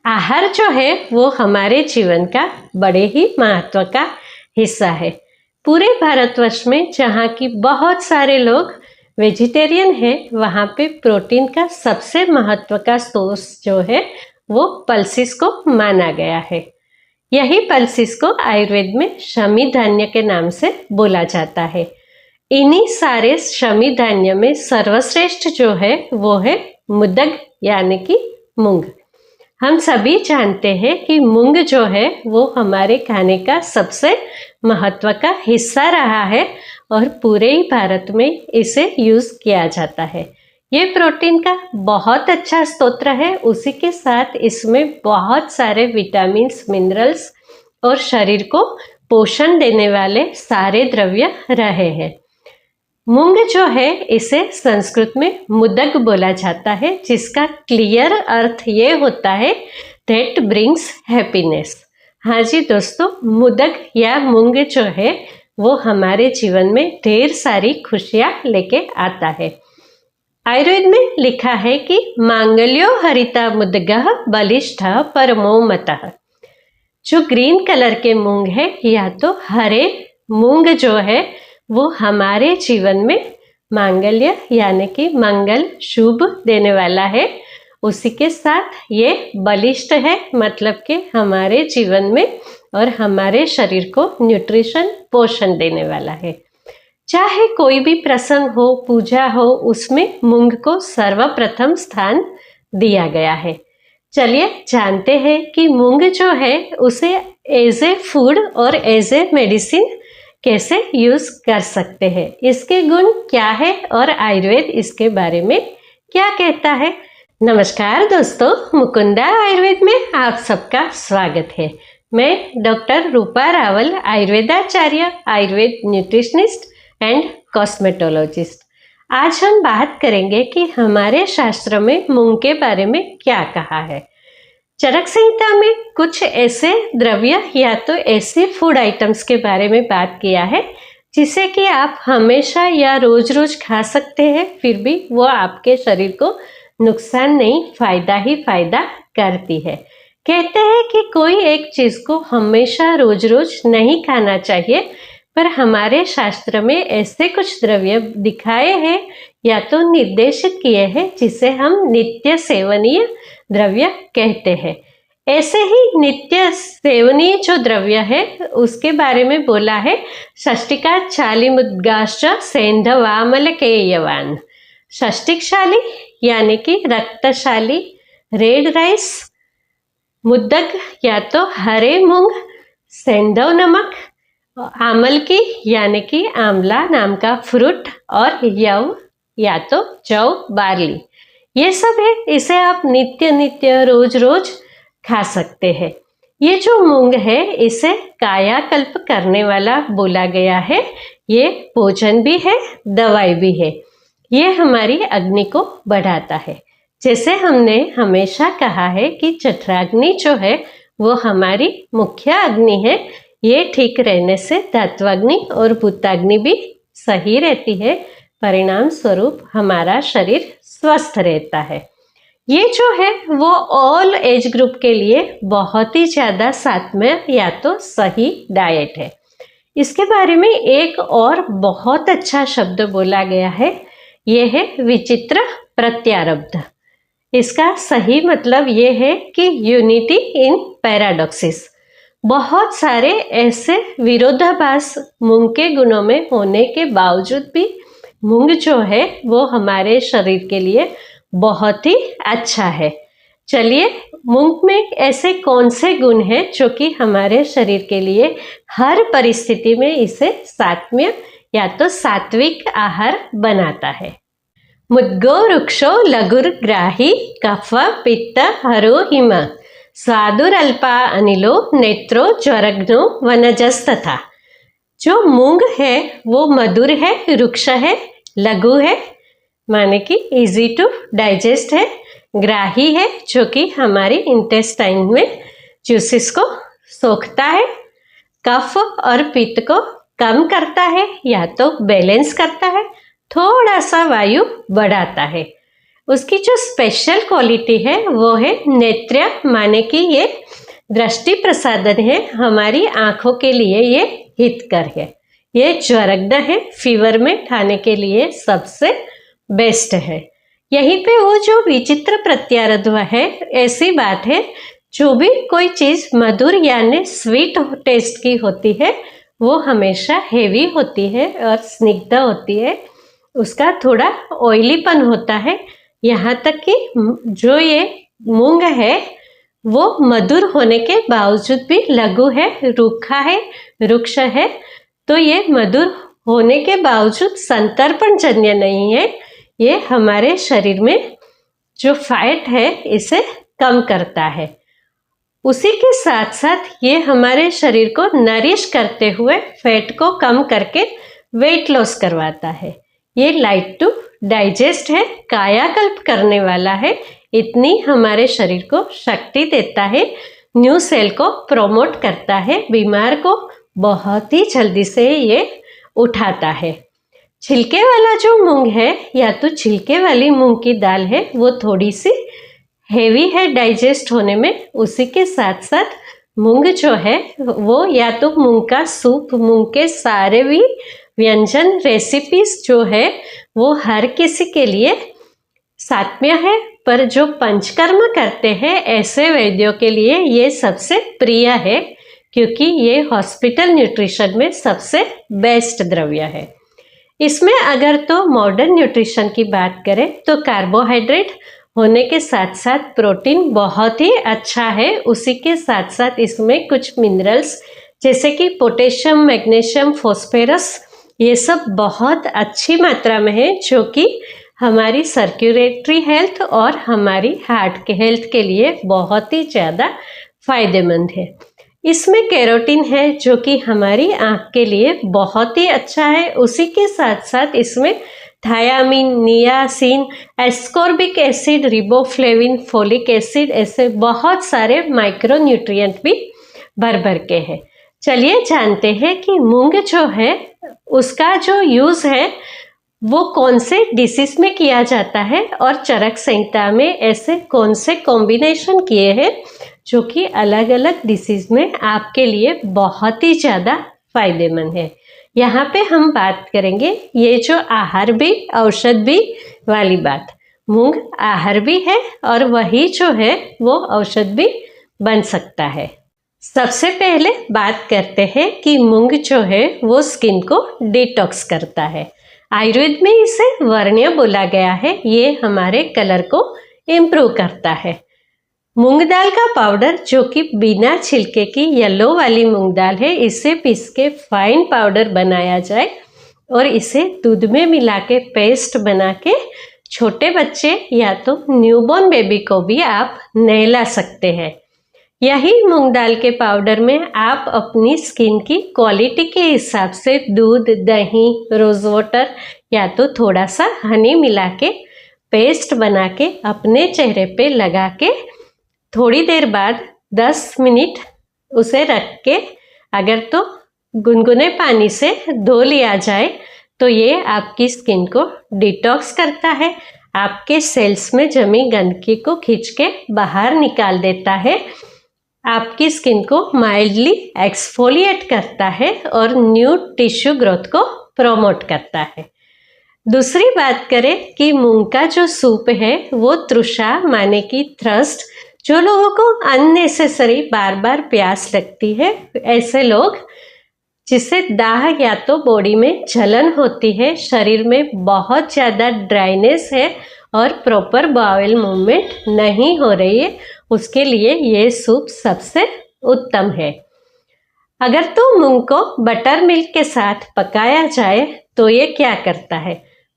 आहार जो है वो हमारे जीवन का बड़े ही महत्व का हिस्सा है। पूरे भारतवर्ष में जहाँ की बहुत सारे लोग वेजिटेरियन है, वहाँ पे प्रोटीन का सबसे महत्व का सोर्स जो है वो पल्सिस को माना गया है। यही पल्सिस को आयुर्वेद में शमी धान्य के नाम से बोला जाता है। इन्हीं सारे शमी धान्य में सर्वश्रेष्ठ जो है वो है मुदग यानी कि मूंग। हम सभी जानते हैं कि मूंग जो है वो हमारे खाने का सबसे महत्व का हिस्सा रहा है और पूरे ही भारत में इसे यूज किया जाता है। ये प्रोटीन का बहुत अच्छा स्रोत है। उसी के साथ इसमें बहुत सारे विटामिन्स, मिनरल्स और शरीर को पोषण देने वाले सारे द्रव्य रहे हैं। मूंग जो है इसे संस्कृत में मुदग बोला जाता है, जिसका क्लियर अर्थ ये होता है दैट ब्रिंग्स हैप्पीनेस। हाँ जी दोस्तों, मुदग या मूंग जो है वो हमारे जीवन में ढेर सारी खुशियाँ लेके आता है। आयुर्वेद में लिखा है कि मांगल्यो हरिता मुदगः बलिष्ठः परमो मतः। जो ग्रीन कलर के मूंग है या तो हरे मूंग जो है वो हमारे जीवन में मांगल्य यानी कि मंगल शुभ देने वाला है। उसी के साथ ये बलिष्ठ है, मतलब कि हमारे जीवन में और हमारे शरीर को न्यूट्रिशन पोषण देने वाला है। चाहे कोई भी प्रसंग हो, पूजा हो, उसमें मूंग को सर्वप्रथम स्थान दिया गया है। चलिए जानते हैं कि मूंग जो है उसे एज ए फूड और एज ए मेडिसिन कैसे यूज कर सकते हैं, इसके गुण क्या है और आयुर्वेद इसके बारे में क्या कहता है। नमस्कार दोस्तों, मुकुंदा आयुर्वेद में आप सबका स्वागत है। मैं डॉक्टर रूपा रावल, आयुर्वेदाचार्य, आयुर्वेद न्यूट्रिशनिस्ट एंड कॉस्मेटोलॉजिस्ट। आज हम बात करेंगे कि हमारे शास्त्र में मूंग के बारे में क्या कहा है। चरक संहिता में कुछ ऐसे द्रव्य या तो ऐसे फूड आइटम्स के बारे में बात किया है जिसे कि आप हमेशा या रोज रोज खा सकते हैं, फिर भी वो आपके शरीर को नुकसान नहीं, फायदा ही फायदा करती है। कहते हैं कि कोई एक चीज को हमेशा रोज रोज नहीं खाना चाहिए, पर हमारे शास्त्र में ऐसे कुछ द्रव्य दिखाए हैं या तो निर्देशित किए हैं जिसे हम नित्य सेवनीय द्रव्य कहते हैं। ऐसे ही नित्य सेवनीय जो द्रव्य है उसके बारे में बोला है षष्टिका चालिमुद्गाश्च सेंधवामलकेयवान। षष्टिकशाली यानी कि रक्तशाली रेड राइस, मुद्दक या तो हरे मूंग, सेंधव नमक, आमल की यानी कि आंवला नाम का फ्रूट और यव या तो जौ, बार्ली, ये सब है। इसे आप नित्य नित्य रोज रोज खा सकते हैं। ये जो मूंग है इसे कायाकल्प करने वाला बोला गया है। ये भोजन भी है, दवाई भी है। ये हमारी अग्नि को बढ़ाता है। जैसे हमने हमेशा कहा है कि जठराग्नि जो है वो हमारी मुख्य अग्नि है। ये ठीक रहने से धात्वाग्नि और भूताग्नि भी सही रहती है। परिणाम स्वरूप हमारा शरीर स्वस्थ रहता है। ये जो है वो ऑल एज ग्रुप के लिए बहुत ही ज़्यादा साथ में या तो सही डाइट है। इसके बारे में एक और बहुत अच्छा शब्द बोला गया है, ये है विचित्र प्रत्यारब्ध। इसका सही मतलब ये है कि यूनिटी इन पैराडॉक्सिस। बहुत सारे ऐसे विरोधाभास मूंग के गुणों में होने के बावजूद भी मूंग जो है वो हमारे शरीर के लिए बहुत ही अच्छा है। चलिए, मूंग में ऐसे कौन से गुण हैं जो कि हमारे शरीर के लिए हर परिस्थिति में इसे सात्म्य या तो सात्विक आहार बनाता है। मुद्गो वृक्षो लघुर्ग्राही कफ पित्त हरो हिम स्वादुरल्पा अनिलो नेत्रो ज्वरग्नो वनजस्तथा। जो मूंग है वो मधुर है, वृक्ष है, लघु है माने कि इजी टू डाइजेस्ट है, ग्राही है जो कि हमारी इंटेस्टाइन में जूसेस को सोखता है, कफ और पित्त को कम करता है या तो बैलेंस करता है, थोड़ा सा वायु बढ़ाता है। उसकी जो स्पेशल क्वालिटी है वो है नेत्र, माने कि ये दृष्टि प्रसाधन है, हमारी आंखों के लिए ये हितकर है। ये ज्वरग्न है, फीवर में खाने के लिए सबसे बेस्ट है। यहीं पे वो जो विचित्र प्रत्यारोध है, ऐसी बात है जो भी कोई चीज मधुर यानी स्वीट टेस्ट की होती है वो हमेशा हेवी होती है और स्निग्ध होती है, उसका थोड़ा ऑयलीपन होता है। यहाँ तक कि जो ये मूंग है वो मधुर होने के बावजूद भी लघु है, रूखा है, रुक्ष है, तो ये मधुर होने के बावजूद संतर्पण जन्य नहीं है। ये हमारे शरीर में जो फैट है इसे कम करता है। उसी के साथ साथ ये हमारे शरीर को नरिश करते हुए फैट को कम करके वेट लॉस करवाता है। ये लाइट टू डाइजेस्ट है, कायाकल्प करने वाला है, इतनी हमारे शरीर को शक्ति देता है, न्यू सेल को प्रोमोट करता है, बीमार को बहुत ही जल्दी से ये उठाता है। छिलके वाला जो मूंग है या तो छिलके वाली मूंग की दाल है वो थोड़ी सी हेवी है डाइजेस्ट होने में। उसी के साथ साथ मूंग जो है वो या तो मूंग का सूप, मूंग के सारे भी व्यंजन रेसिपीज जो है वो हर किसी के लिए सात्म्य है, पर जो पंचकर्म करते हैं ऐसे वैद्यों के लिए ये सबसे प्रिय है, क्योंकि ये हॉस्पिटल न्यूट्रिशन में सबसे बेस्ट द्रव्य है। इसमें अगर तो मॉडर्न न्यूट्रिशन की बात करें तो कार्बोहाइड्रेट होने के साथ साथ प्रोटीन बहुत ही अच्छा है। उसी के साथ साथ इसमें कुछ मिनरल्स जैसे कि पोटेशियम, मैग्नीशियम, फॉस्फोरस, ये सब बहुत अच्छी मात्रा में है, जो कि हमारी सर्कुलेटरी हेल्थ और हमारी हार्ट के हेल्थ के लिए बहुत ही ज़्यादा फायदेमंद है। इसमें कैरोटीन है जो कि हमारी आँख के लिए बहुत ही अच्छा है। उसी के साथ साथ इसमें thiamine, niacin, ascorbic acid, riboflavin, folic acid, ऐसे बहुत सारे माइक्रो न्यूट्रिएंट भी भर भर के हैं। चलिए जानते हैं कि मूंग जो है उसका जो यूज़ है वो कौन से डिसीज में किया जाता है और चरक संहिता में ऐसे कौन से कॉम्बिनेशन किए हैं जो कि अलग अलग डिसीज में आपके लिए बहुत ही ज़्यादा फायदेमंद है। यहाँ पे हम बात करेंगे ये जो आहार भी औषध भी वाली बात। मूंग आहार भी है और वही जो है वो औषध भी बन सकता है। सबसे पहले बात करते हैं कि मूंग जो है वो स्किन को डिटॉक्स करता है। आयुर्वेद में इसे वर्ण्य बोला गया है। ये हमारे कलर को इम्प्रूव करता है। मूंग दाल का पाउडर जो कि बिना छिलके की येलो वाली मूंग दाल है, इसे पीस के फाइन पाउडर बनाया जाए और इसे दूध में मिला के पेस्ट बना के छोटे बच्चे या तो न्यूबॉर्न बेबी को भी आप नहला सकते हैं। यही मूंग दाल के पाउडर में आप अपनी स्किन की क्वालिटी के हिसाब से दूध, दही, रोज वाटर या तो थोड़ा सा हनी मिला के पेस्ट बना के अपने चेहरे पे लगा के थोड़ी देर बाद 10 मिनट उसे रख के अगर तो गुनगुने पानी से धो लिया जाए तो ये आपकी स्किन को डिटॉक्स करता है, आपके सेल्स में जमी गंदगी को खींच के बाहर निकाल देता है, आपकी स्किन को माइल्डली एक्सफोलिएट करता है और न्यू टिश्यू ग्रोथ को प्रमोट करता है। दूसरी बात करें कि मूंग का जो सूप है वो तृषा माने कि थ्रस्ट, जो लोगों को अननेसेसरी बार बार प्यास लगती है, ऐसे लोग जिससे दाह या तो बॉडी में जलन होती है, शरीर में बहुत ज़्यादा ड्राइनेस है और प्रॉपर बाउल मूवमेंट नहीं हो रही है, उसके लिए ये सूप सबसे उत्तम है। अगर तो मूंग को बटर मिल्क के साथ पकाया जाए तो ये क्या करता है,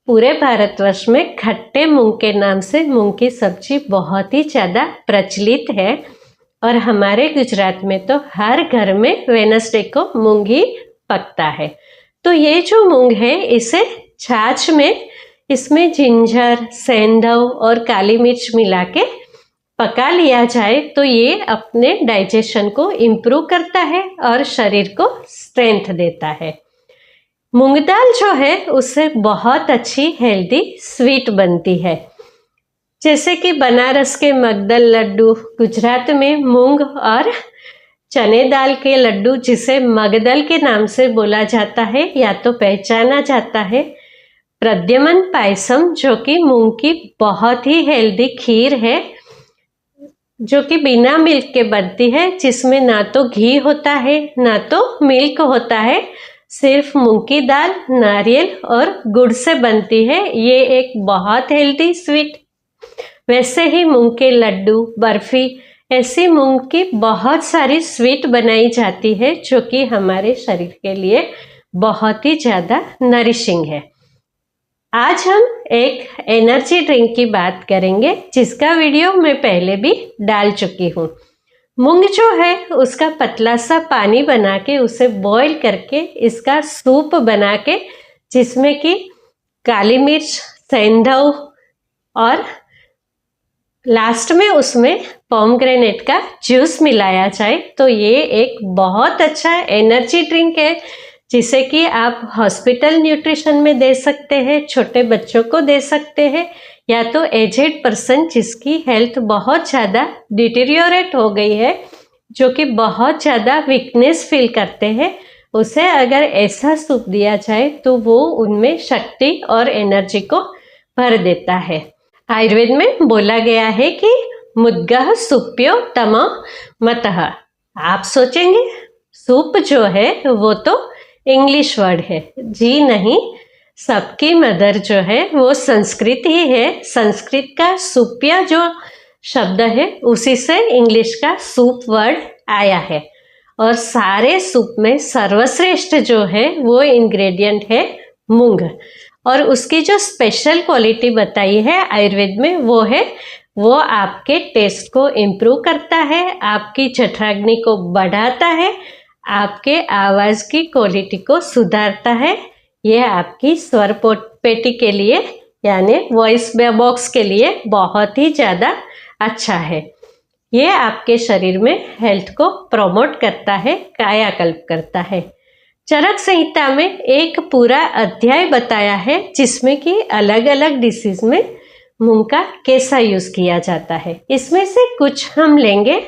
पूरे भारतवर्ष में खट्टे मूंग के नाम से मूंग की सब्जी बहुत ही ज़्यादा प्रचलित है और हमारे गुजरात में तो हर घर में वेडनेसडे को मूंग ही पकता है। तो ये जो मूंग है इसे छाछ में इसमें जिंजर, सेंधव और काली मिर्च मिला के पका लिया जाए तो ये अपने डाइजेशन को इम्प्रूव करता है और शरीर को स्ट्रेंथ देता है। मूंग दाल जो है उससे बहुत अच्छी हेल्दी स्वीट बनती है। जैसे कि बनारस के मगदल लड्डू, गुजरात में मूंग और चने दाल के लड्डू जिसे मगदल के नाम से बोला जाता है या तो पहचाना जाता है। प्रद्यमन पायसम जो कि मूंग की बहुत ही हेल्दी खीर है, जो कि बिना मिल्क के बनती है, जिसमें ना तो घी होता है ना तो मिल्क होता है, सिर्फ मूंग की दाल, नारियल और गुड़ से बनती है। ये एक बहुत हेल्दी स्वीट। वैसे ही मूंग के लड्डू, बर्फी, ऐसी मूंग की बहुत सारी स्वीट बनाई जाती है जो कि हमारे शरीर के लिए बहुत ही ज़्यादा नरिशिंग है। आज हम एक एनर्जी ड्रिंक की बात करेंगे जिसका वीडियो मैं पहले भी डाल चुकी हूँ। मूंग जो है उसका पतला सा पानी बना के उसे बॉईल करके इसका सूप बना के, जिसमें कि काली मिर्च, सेंधव और लास्ट में उसमें पोमग्रेनेट का जूस मिलाया जाए तो ये एक बहुत अच्छा एनर्जी ड्रिंक है, जिसे कि आप हॉस्पिटल न्यूट्रिशन में दे सकते हैं, छोटे बच्चों को दे सकते हैं, या तो एजेड पर्सन जिसकी हेल्थ बहुत ज़्यादा डिटेरियोरेट हो गई है, जो कि बहुत ज़्यादा वीकनेस फील करते हैं, उसे अगर ऐसा सूप दिया जाए तो वो उनमें शक्ति और एनर्जी को भर देता है। आयुर्वेद में बोला गया है कि मुद्गः सूप्यो तमो मतः। आप सोचेंगे सूप जो है वो तो इंग्लिश वर्ड है। जी नहीं, सबकी मदर जो है वो संस्कृत ही है। संस्कृत का सूप्या जो शब्द है उसी से इंग्लिश का सूप वर्ड आया है। और सारे सूप में सर्वश्रेष्ठ जो है वो इंग्रेडिएंट है मूंग। और उसकी जो स्पेशल क्वालिटी बताई है आयुर्वेद में वो आपके टेस्ट को इम्प्रूव करता है, आपकी जठराग्नि को बढ़ाता है, आपके आवाज़ की क्वालिटी को सुधारता है। ये आपकी स्वर पेटी के लिए यानी वॉइस बॉक्स के लिए बहुत ही ज़्यादा अच्छा है। ये आपके शरीर में हेल्थ को प्रमोट करता है, कायाकल्प करता है। चरक संहिता में एक पूरा अध्याय बताया है जिसमें कि अलग अलग डिसीज में मूंग का कैसा यूज़ किया जाता है। इसमें से कुछ हम लेंगे।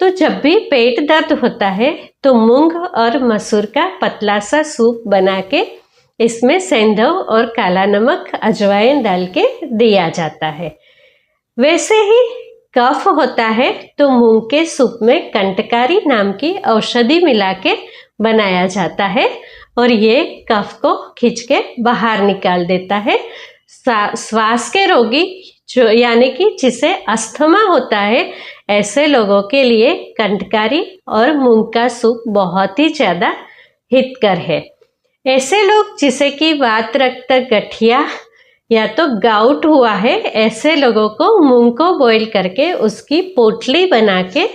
तो जब भी पेट दर्द होता है तो मूंग और मसूर का पतला सा सूप बना के इसमें सेंधव और काला नमक, अजवाइन डाल के दिया जाता है। वैसे ही कफ होता है तो मूंग के सूप में कंटकारी नाम की औषधि मिला के बनाया जाता है और ये कफ को खींच के बाहर निकाल देता है। श्वास के रोगी जो यानी कि जिसे अस्थमा होता है, ऐसे लोगों के लिए कंटकारी और मूंग का सूप बहुत ही ज़्यादा हितकर है। ऐसे लोग जिसे कि वात, रक्त, गठिया या तो गाउट हुआ है, ऐसे लोगों को मूंग को बॉईल करके उसकी पोटली बना के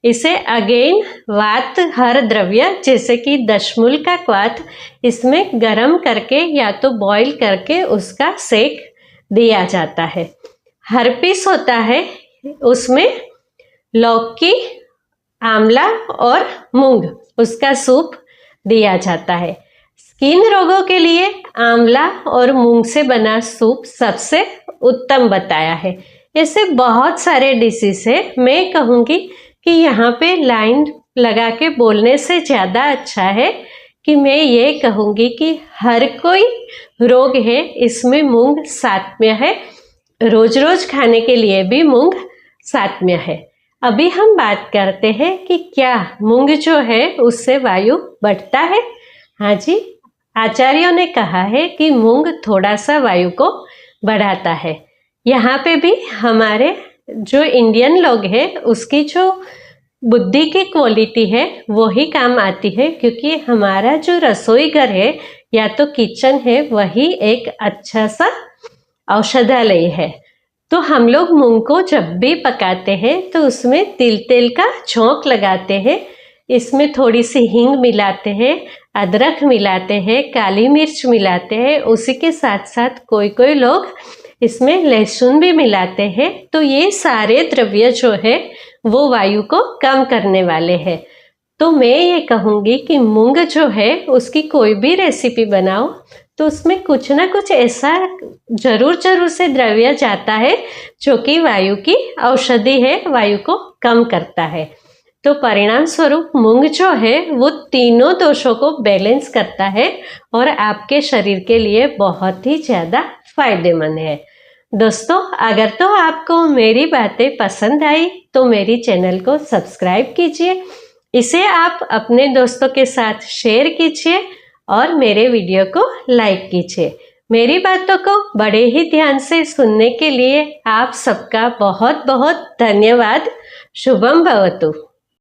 इसे अगेन वात हर द्रव्य जैसे कि दशमूल का क्वाथ इसमें गरम करके या तो बॉईल करके उसका सेक दिया जाता है। हर्पिस होता है, उसमें लौकी, आंवला और मूंग उसका सूप दिया जाता है। स्किन रोगों के लिए आंवला और मूंग से बना सूप सबसे उत्तम बताया है। ऐसे बहुत सारे डिसीज है। मैं कहूँगी कि यहाँ पे लाइन लगा के बोलने से ज़्यादा अच्छा है कि मैं ये कहूँगी कि हर कोई रोग है इसमें मूंग सात्म्य है। रोज रोज खाने के लिए भी मूंग सात्म्य है। अभी हम बात करते हैं कि क्या मूंग जो है उससे वायु बढ़ता है। हाँ जी, आचार्यों ने कहा है कि मूंग थोड़ा सा वायु को बढ़ाता है। यहाँ पे भी हमारे जो इंडियन लोग हैं उसकी जो बुद्धि की क्वालिटी है वो ही काम आती है, क्योंकि हमारा जो रसोई घर है या तो किचन है वही एक अच्छा सा औषधालय है। तो हम लोग मूंग को जब भी पकाते हैं तो उसमें तिल तेल का झोंक लगाते हैं, इसमें थोड़ी सी हींग मिलाते हैं, अदरक मिलाते हैं, काली मिर्च मिलाते हैं, उसी के साथ साथ कोई कोई लोग इसमें लहसुन भी मिलाते हैं। तो ये सारे द्रव्य जो है वो वायु को कम करने वाले हैं। तो मैं ये कहूँगी कि मूंग जो है उसकी कोई भी रेसिपी बनाओ तो उसमें कुछ ना कुछ ऐसा जरूर से द्रव्य जाता है जो कि वायु की औषधि है, वायु को कम करता है। तो परिणाम स्वरूप मूंग जो है वो तीनों दोषों को बैलेंस करता है और आपके शरीर के लिए बहुत ही ज़्यादा फायदेमंद है। दोस्तों, अगर तो आपको मेरी बातें पसंद आई तो मेरी चैनल को सब्सक्राइब कीजिए, इसे आप अपने दोस्तों के साथ शेयर कीजिए और मेरे वीडियो को लाइक कीजिए। मेरी बातों को बड़े ही ध्यान से सुनने के लिए आप सबका बहुत बहुत धन्यवाद। शुभम भवतु।